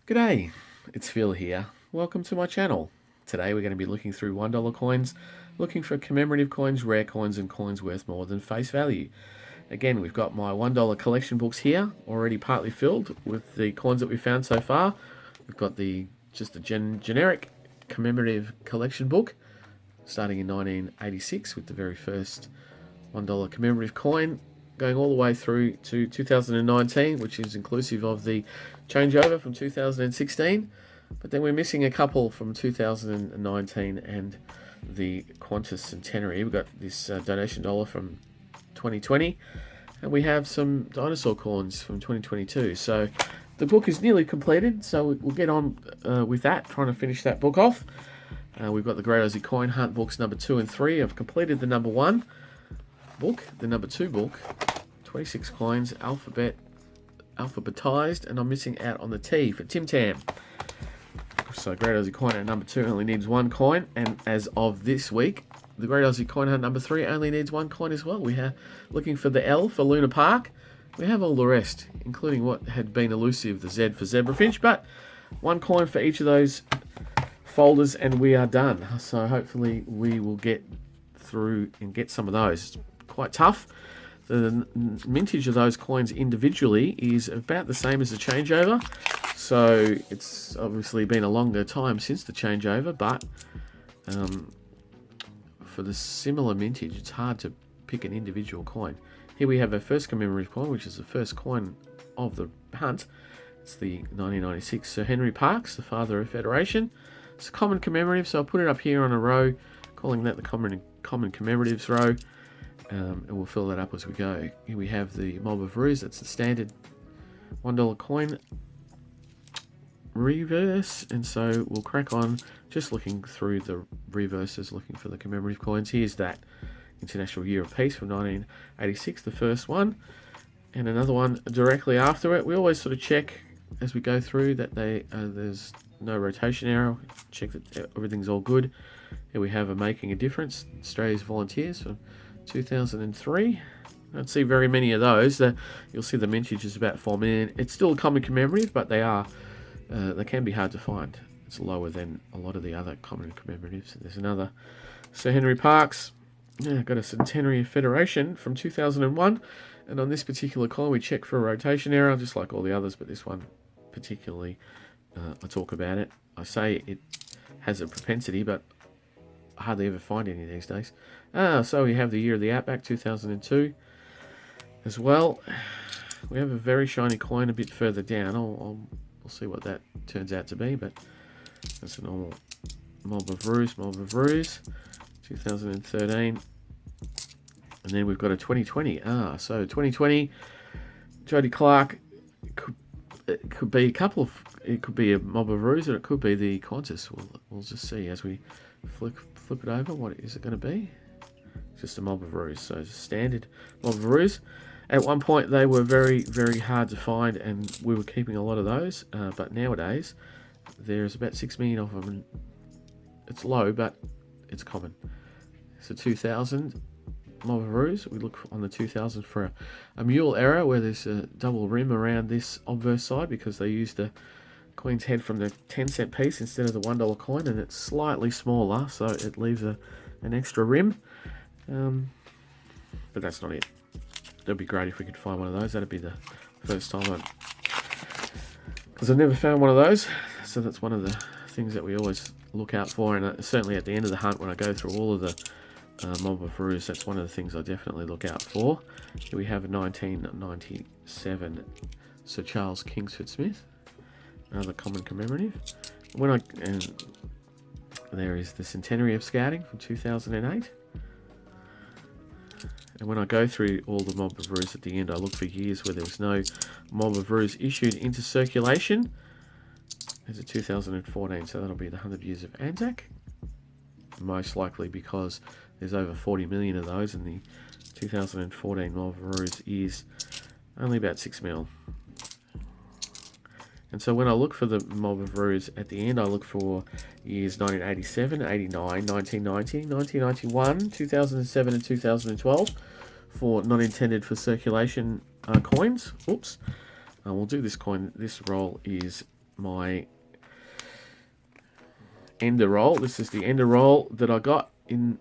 G'day, it's Phil here. Welcome to my channel. Today we're going to be looking through $1 coins, looking for commemorative coins, rare coins, and coins worth more than face value. Again, we've got my $1 collection books here, already partly filled with the coins that we found so far. We've got just a generic commemorative collection book, starting in 1986 with the very first $1 commemorative coin, going all the way through to 2019, which is inclusive of the changeover from 2016. But then we're missing a couple from 2019 and the Qantas Centenary. We've got this donation dollar from 2020, and we have some dinosaur coins from 2022. So the book is nearly completed, so we'll get on with that, trying to finish that book off. We've got the Great Aussie Coin Hunt books number 2 and 3. I've completed the number 1 book, the number 2 book, 26 coins, alphabetized, and I'm missing out on the T for Tim Tam. So Great Aussie Coin Hunt number 2 only needs 1 coin, and as of this week, the Great Aussie Coin Hunt number 3 only needs 1 coin as well. We are looking for the L for Luna Park. We have all the rest, including what had been elusive, the Z for Zebrafinch, but 1 coin for each of those folders and we are done. So hopefully we will get through and get some of those. It's quite tough. The mintage of those coins individually is about the same as the changeover, so it's obviously been a longer time since the changeover, but for the similar mintage it's hard to pick an individual coin. Here we have our first commemorative coin, which is the first coin of the hunt. It's the 1996 Sir Henry Parkes, the father of Federation. It's a common commemorative, so I'll put it up here on a row, calling that the common commemoratives row. And we'll fill that up as we go. Here we have the Mob of Ruse. That's the standard $1 coin reverse, and so we'll crack on just looking through the reverses, looking for the commemorative coins. Here's that International Year of Peace from 1986, the first one, and another one directly after it. We always sort of check as we go through that there's no rotation error, check that everything's all good. Here we have a Making a Difference, Australia's Volunteers from 2003. I don't see very many of those. You'll see the mintage is about 4 million. It's still a common commemorative, but they can be hard to find. It's lower than a lot of the other common commemoratives. There's another Sir Henry Parkes. Yeah, got a Centenary of Federation from 2001, and on this particular coin we check for a rotation error, just like all the others, but this one particularly, I talk about it. I say it has a propensity, but I hardly ever find any these days. So we have the Year of the Outback, 2002 as well. We have a very shiny coin a bit further down. We'll see what that turns out to be, but that's a normal Mob of Ruse, 2013. And then we've got a 2020. So 2020, Jodie Clark. It could be a couple of. It could be a Mob of Ruse, or it could be the Qantas. We'll just see as we flip it over. What is it going to be? Just a Mob of Ruse. So it's a standard Mob of Ruse. At one point they were very, very hard to find, and we were keeping a lot of those. But nowadays there's about 6 million of them. And it's low, but it's common. So 2000 Mob of Ruse. We look on the 2000 for a mule error where there's a double rim around this obverse side because they used the Queen's head from the 10-cent piece instead of the $1 coin, and it's slightly smaller, so it leaves an extra rim. But that's not it. That'd be great if we could find one of those. That'd be the first time, because I've never found one of those. So that's one of the things that we always look out for, and certainly at the end of the hunt when I go through all of the Mob of Ruse, that's one of the things I definitely look out for. Here we have a 1997 Sir Charles Kingsford Smith, another common commemorative. And there is the Centenary of Scouting from 2008. And when I go through all the Mob of Ruse at the end, I look for years where there was no Mob of Ruse issued into circulation. There's a 2014, so that'll be the 100 years of Anzac. Most likely because there's over 40 million of those, and the 2014 Mob of Ruse is only about 6 mil. And so when I look for the Mob of Ruse at the end, I look for years 1987, 89, 1990, 1991, 2007 and 2012 for not intended for circulation coins. Oops. We'll do this coin. This roll is my ender roll. This is the ender roll that I got in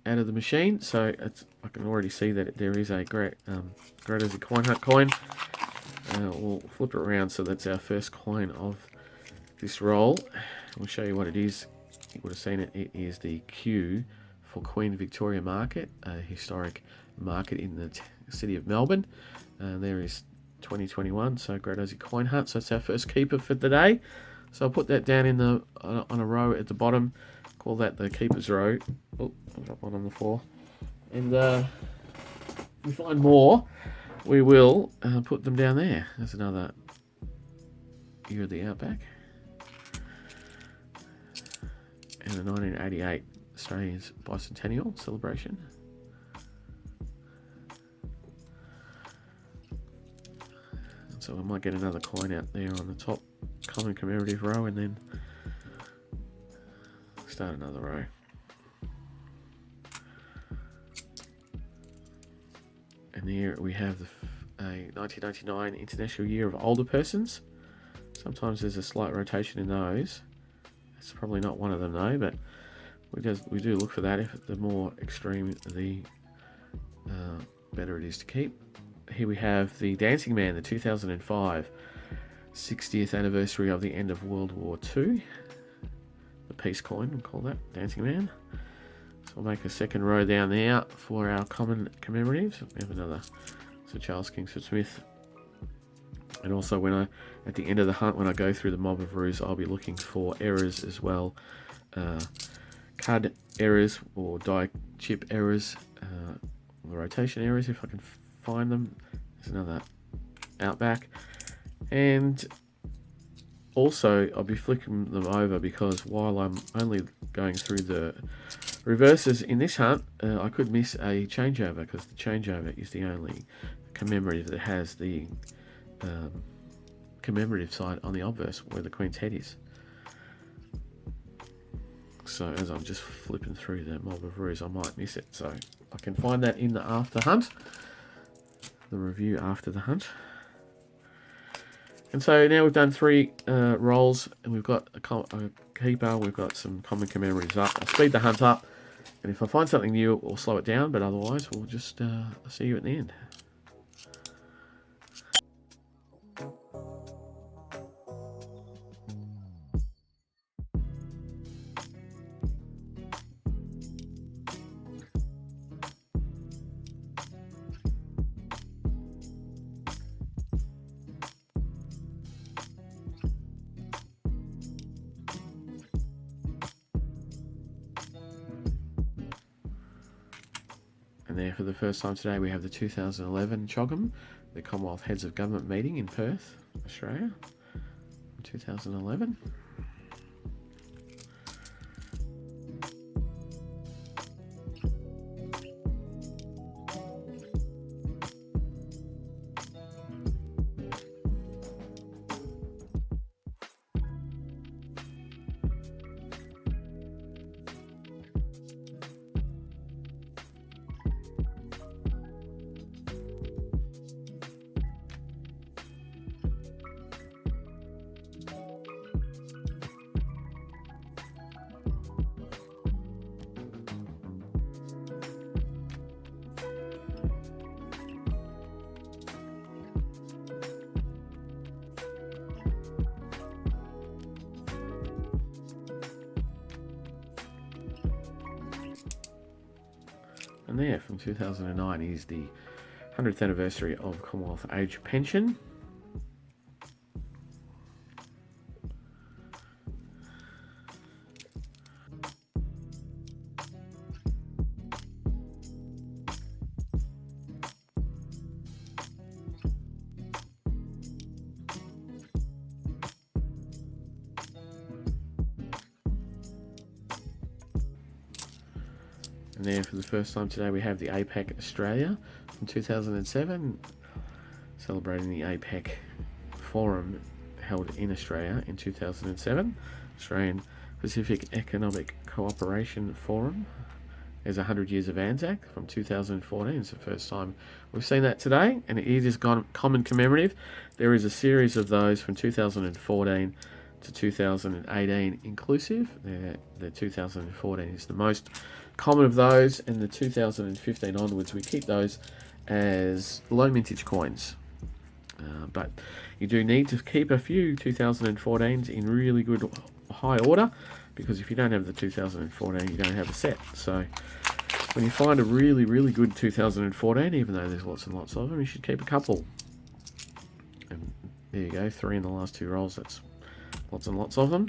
out of the machine. So I can already see that there is a great as a coin hunt coin. We'll flip it around, so that's our first coin of this roll. We'll show you what it is. You would have seen it. It is the Q for Queen Victoria Market, a historic market in the city of Melbourne. There is 2021, so Great Aussie Coin Hunt. So that's our first keeper for the day. So I'll put that down in the on a row at the bottom. Call that the keeper's row. Oh, I'll drop one on the floor. And if we find more, we will put them down there. There's another Year of the Outback. And the 1988 Australia's Bicentennial Celebration. So I might get another coin out there on the top common commemorative row, and then start another row. And there we have a 1999 International Year of Older Persons. Sometimes there's a slight rotation in those. It's probably not one of them though, but we do look for that. If the more extreme, the better it is to keep. Here we have the Dancing Man, the 2005 60th anniversary of the end of World War II. The peace coin, we'll call that Dancing Man. So I'll make a second row down there for our common commemoratives. We have another Sir Charles Kingsford Smith. And also at the end of the hunt, when I go through the mob of roos, I'll be looking for errors as well. Card errors or die chip errors, or rotation errors if I can find them. There's another Outback. And also I'll be flicking them over, because while I'm only going through the reverses in this hunt, I could miss a changeover, because the changeover is the only commemorative that has the commemorative side on the obverse where the Queen's head is. So as I'm just flipping through the mob of roos, I might miss it. So I can find that in the after hunt, the review after the hunt. And so now we've done 3 rolls, and we've got a keeper, we've got some common commemoratives up. I'll speed the hunt up, and if I find something new, we'll slow it down, but otherwise we'll just see you at the end. And there for the first time today, we have the 2011 CHOGM, the Commonwealth Heads of Government meeting in Perth, Australia, 2011. And there, from 2009, is the 100th anniversary of Commonwealth Age Pension. And there for the first time today, we have the APAC Australia from 2007, celebrating the APAC Forum held in Australia in 2007, Australian Pacific Economic Cooperation Forum, There's 100 Years of Anzac from 2014. It's the first time we've seen that today, and it is common commemorative. There is a series of those from 2014 to 2018 inclusive. The 2014 is the most common of those, and the 2015 onwards we keep those as low mintage coins. But you do need to keep a few 2014s in really good high order, because if you don't have the 2014, you don't have a set. So when you find a really, really good 2014, even though there's lots and lots of them, you should keep a couple. And there you go, 3 in the last 2 rolls. That's lots and lots of them.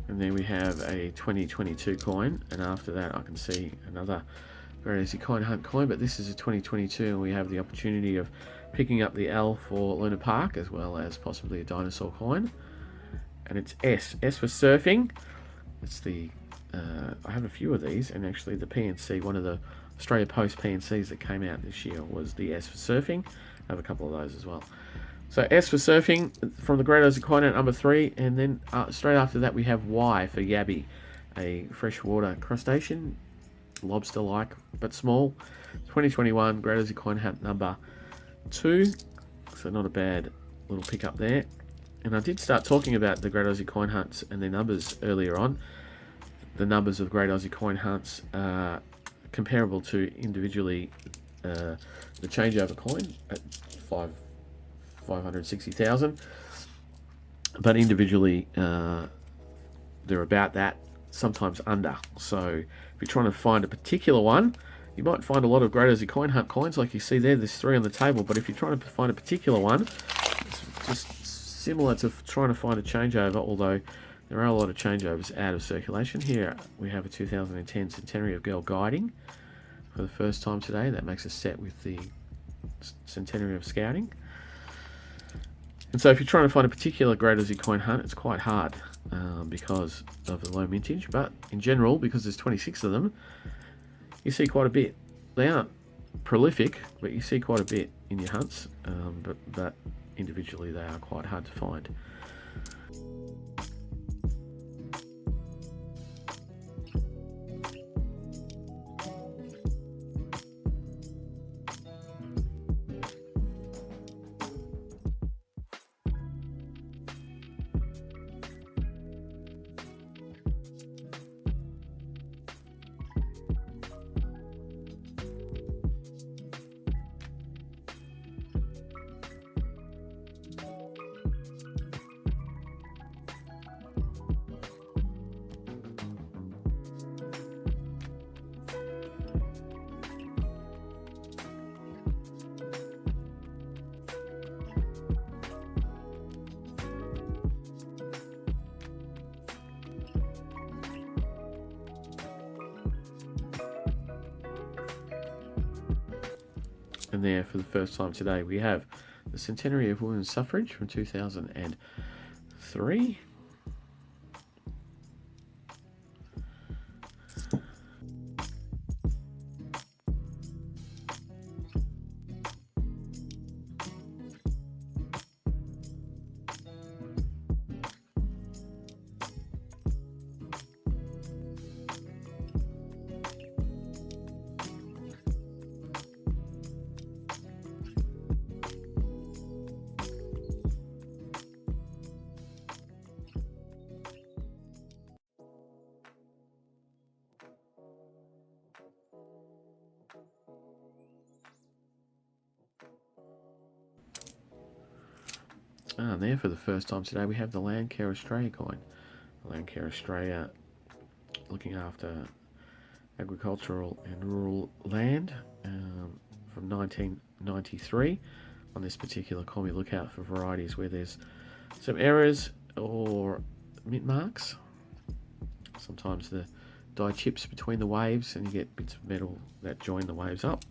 And then we have a 2022 coin, and after that I can see another very easy coin hunt coin, but this is a 2022, and we have the opportunity of picking up the L for Luna Park, as well as possibly a dinosaur coin. And it's S for surfing. It's the I have a few of these, and actually the PNC, one of the Australia Post PNCs that came out this year, was the S for surfing. I have a couple of those as well. So S for surfing from the Great Aussie Coin at number 3, and then straight after that we have Y for Yabby, a freshwater crustacean, lobster-like but small. 2021 Great Aussie Coin at number 2, so not a bad little pickup there. And I did start talking about the Great Aussie Coin Hunts and their numbers earlier on. The numbers of Great Aussie Coin Hunts are comparable to individually the changeover coin at 560,000, but individually they're about that, sometimes under. So if you're trying to find a particular one, you might find a lot of Great Aussie Coin Hunt coins like you see there's 3 on the table, but if you're trying to find a particular one, it's just similar to trying to find a changeover, although there are a lot of changeovers out of circulation. Here we have a 2010 Centenary of Girl Guiding for the first time today. That makes a set with the Centenary of Scouting. And so if you're trying to find a particular Great Aussie Coin Hunt, it's quite hard because of the low mintage. But in general, because there's 26 of them, you see quite a bit. They aren't prolific, but you see quite a bit in your hunts. But individually, they are quite hard to find. And there, for the first time today, we have the Centenary of Women's Suffrage from 2003. And there for the first time today we have the Landcare Australia coin. Landcare Australia looking after agricultural and rural land from 1993. On this particular coin we look out for varieties where there's some errors or mint marks. Sometimes the die chips between the waves and you get bits of metal that join the waves up.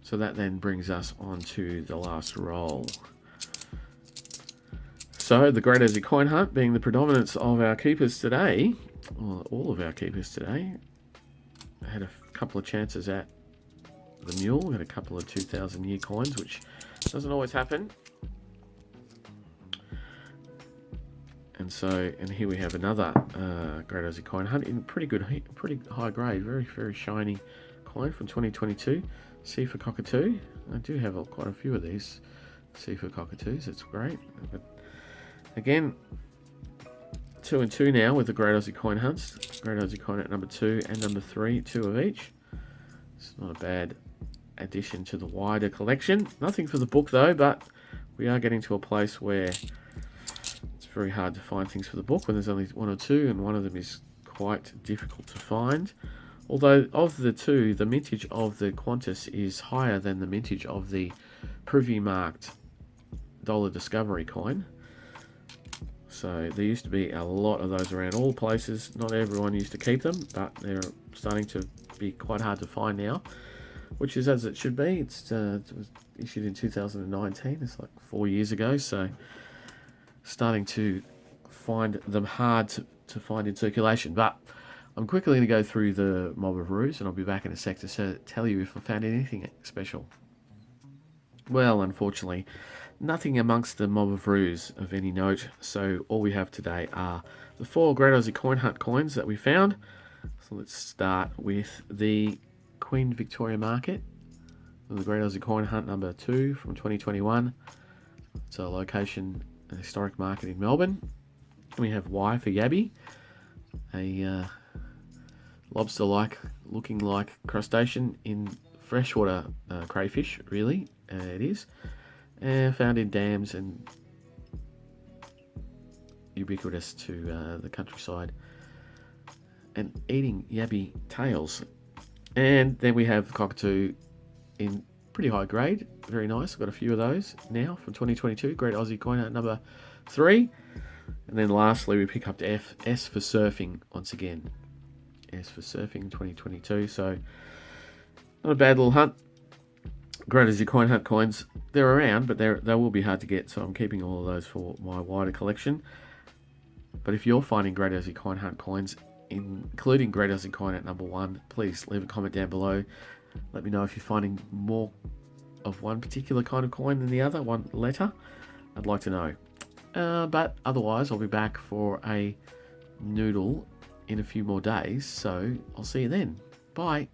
So that then brings us on to the last roll. So the Great Aussie Coin Hunt being the predominance of our keepers today, well, all of our keepers today, I had a couple of chances at the mule, had a couple of 2,000 year coins, which doesn't always happen. And here we have another Great Aussie Coin Hunt in pretty high grade, very shiny coin from 2022. C for Cockatoo. I do have quite a few of these C for Cockatoos. It's great. But again, 2 and 2 now with the Great Aussie Coin Hunts. Great Aussie Coin at number 2 and number 3, 2 of each. It's not a bad addition to the wider collection. Nothing for the book though, but we are getting to a place where it's very hard to find things for the book when there's only 1 or 2, and one of them is quite difficult to find. Although of the two, the mintage of the Qantas is higher than the mintage of the Privy marked Dollar Discovery coin. So there used to be a lot of those around all places. Not everyone used to keep them, but they're starting to be quite hard to find now, which is as it should be. It was issued in 2019. It's like 4 years ago, so starting to find them hard to find in circulation. But I'm quickly going to go through the mob of roos, and I'll be back in a sec to tell you if I found anything special. Well, unfortunately, nothing amongst the mob of roos of any note, so all we have today are the 4 Great Aussie Coin Hunt coins that we found. So let's start with the Queen Victoria Market, the Great Aussie Coin Hunt number 2 from 2021. It's a location, an historic market in Melbourne. We have Y for Yabby, a lobster-like looking like crustacean in freshwater crayfish, really it is, found in dams and ubiquitous to the countryside, and eating yabby tails. And then we have cockatoo in pretty high grade, very nice. I've got a few of those now from 2022, Great Aussie Coin Hunt number 3. And then lastly we pick up to S for surfing once again. S for surfing 2022, so not a bad little hunt. Great Aussie Coin Hunt coins, they're around, but they will be hard to get, so I'm keeping all of those for my wider collection. But if you're finding Great Aussie Coin Hunt coins, including Great Aussie Coin at number 1, please leave a comment down below. Let me know if you're finding more of one particular kind of coin than the other, one letter. I'd like to know. But otherwise, I'll be back for a noodle in a few more days, so I'll see you then. Bye.